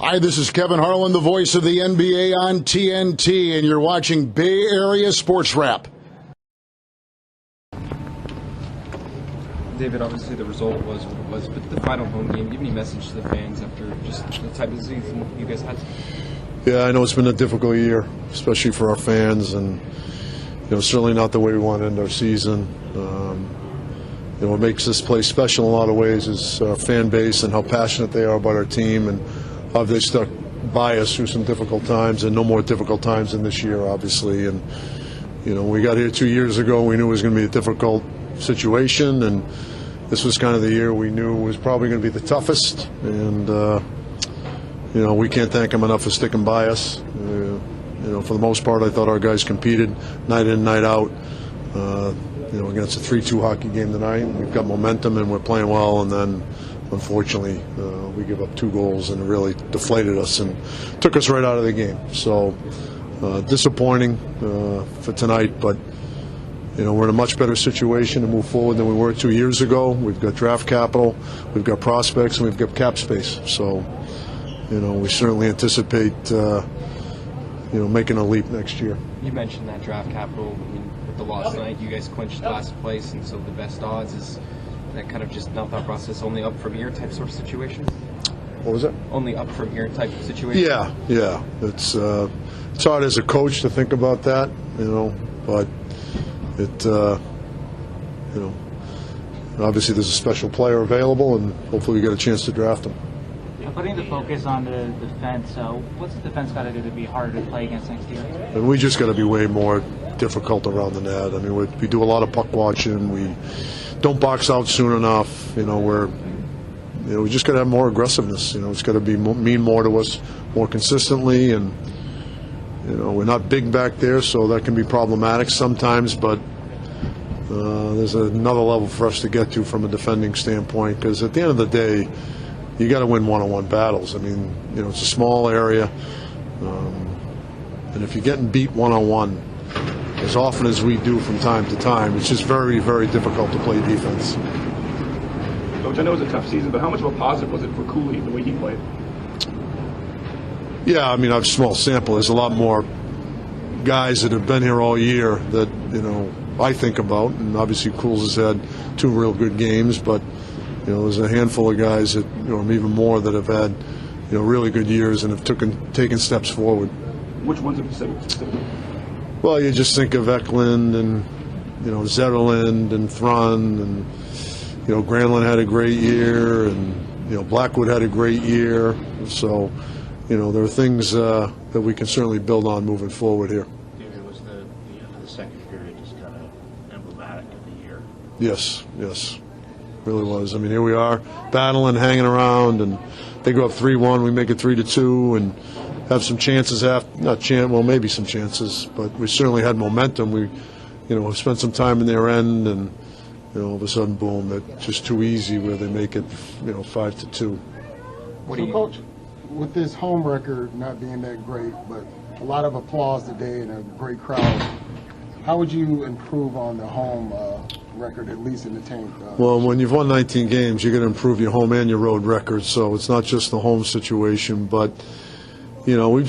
Hi, this is Kevin Harlan, the voice of the NBA on TNT, and you're watching Bay Area Sports Wrap. David, obviously the result was what it was, but the final home game, give any message to the fans after just the type of season you guys had? Yeah, I know it's been a difficult year, especially for our fans, and certainly not the way we want to end our season. What makes this place special in a lot of ways is our fan base and how passionate they are about our team, and how they stuck by us through some difficult times, and no more difficult times than this year, obviously. And we got here 2 years ago, we knew it was going to be a difficult situation, and this was kind of the year we knew was probably going to be the toughest. And we can't thank them enough for sticking by us. For the most part, I thought our guys competed night in, night out. Against a 3-2 hockey game tonight, we've got momentum and we're playing well, and then unfortunately we give up 2 goals and it really deflated us and took us right out of the game. So disappointing for tonight, but we're in a much better situation to move forward than we were 2 years ago. We've got draft capital, we've got prospects, and we've got cap space. So we certainly anticipate making a leap next year. You mentioned that draft capital. I mean, with the loss tonight, you guys clinched last place, and so the best odds is that kind of just not thought process, only up from here type sort of situation? What was that? Only up from here type of situation? Yeah. It's hard as a coach to think about that, but it, obviously there's a special player available, and hopefully we get a chance to draft him. Putting the focus on the defense, what's the defense got to do to be harder to play against next year? And we just got to be way more difficult around the net. I mean, we do a lot of puck watching. We don't box out soon enough. We just got to have more aggressiveness. It's got to mean more to us more consistently, and we're not big back there, so that can be problematic sometimes. But there's another level for us to get to from a defending standpoint, because at the end of the day, you got to win one-on-one battles. I mean, it's a small area, and if you're getting beat one-on-one as often as we do from time to time, it's just very, very difficult to play defense. Coach, I know it was a tough season, but how much of a positive was it for Cooley, the way he played? Yeah, I mean, I have a small sample. There's a lot more guys that have been here all year that, I think about, and obviously Cools has had 2 real good games, but there's a handful of guys that, even more, that have had, really good years and have taken steps forward. Which ones in specifically? Well, you just think of Eklund and, Zetterlund and Thrun, and, Granlund had a great year, and, Blackwood had a great year. So, there are things that we can certainly build on moving forward here. David, was the end of the second period just kind of emblematic of the year? Yes. Really was. I mean, here we are battling, hanging around, and they go up 3-1. We make it 3-2, and have some chances maybe some chances, but we certainly had momentum. We, spent some time in their end, and all of a sudden, boom! That's just too easy where they make it, 5-2. So, Coach, with this home record not being that great, but a lot of applause today and a great crowd, how would you improve on the home record, at least in the tank? Well, when you've won 19 games, you're going to improve your home and your road record. So it's not just the home situation, but we went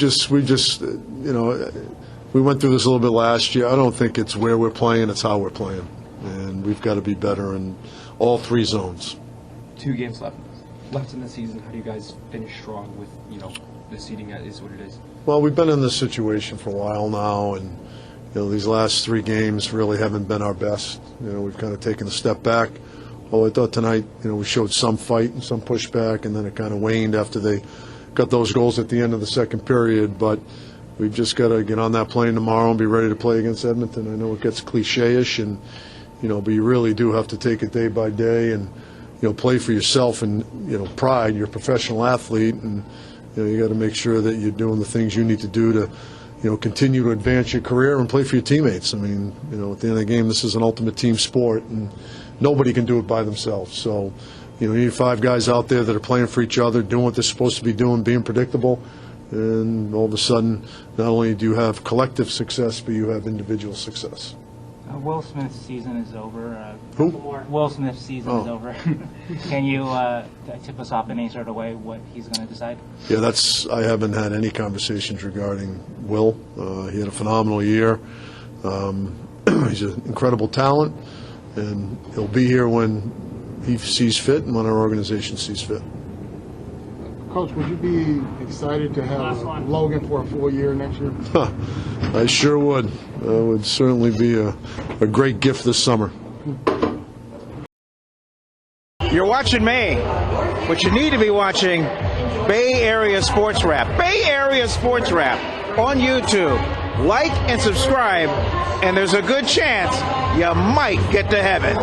through this a little bit last year. I don't think it's where we're playing; it's how we're playing, and we've got to be better in all 3 zones. 2 games left in the season. How do you guys finish strong with the seeding is what it is? Well, we've been in this situation for a while now, and these last 3 games really haven't been our best. We've kind of taken a step back. I thought tonight, we showed some fight and some pushback, and then it kind of waned after they got those goals at the end of the second period. But we've just got to get on that plane tomorrow and be ready to play against Edmonton. I know it gets cliche-ish, and but you really do have to take it day by day and play for yourself and pride. You're a professional athlete, and you got to make sure that you're doing the things you need to do to continue to advance your career and play for your teammates. I mean, at the end of the game, this is an ultimate team sport, and nobody can do it by themselves. So, you need 5 guys out there that are playing for each other, doing what they're supposed to be doing, being predictable, and all of a sudden, not only do you have collective success, but you have individual success. Will Smith's season is over. Who? Will Smith's season is Oh. over. Can you tip us off in any sort of way what he's going to decide? Yeah, I haven't had any conversations regarding Will. He had a phenomenal year. He's an incredible talent, and he'll be here when he sees fit and when our organization sees fit. Coach, would you be excited to have Logan for a full year next year? I sure would. It would certainly be a great gift this summer. You're watching me, but you need to be watching Bay Area Sports Wrap. Bay Area Sports Wrap on YouTube. Like and subscribe, and there's a good chance you might get to heaven.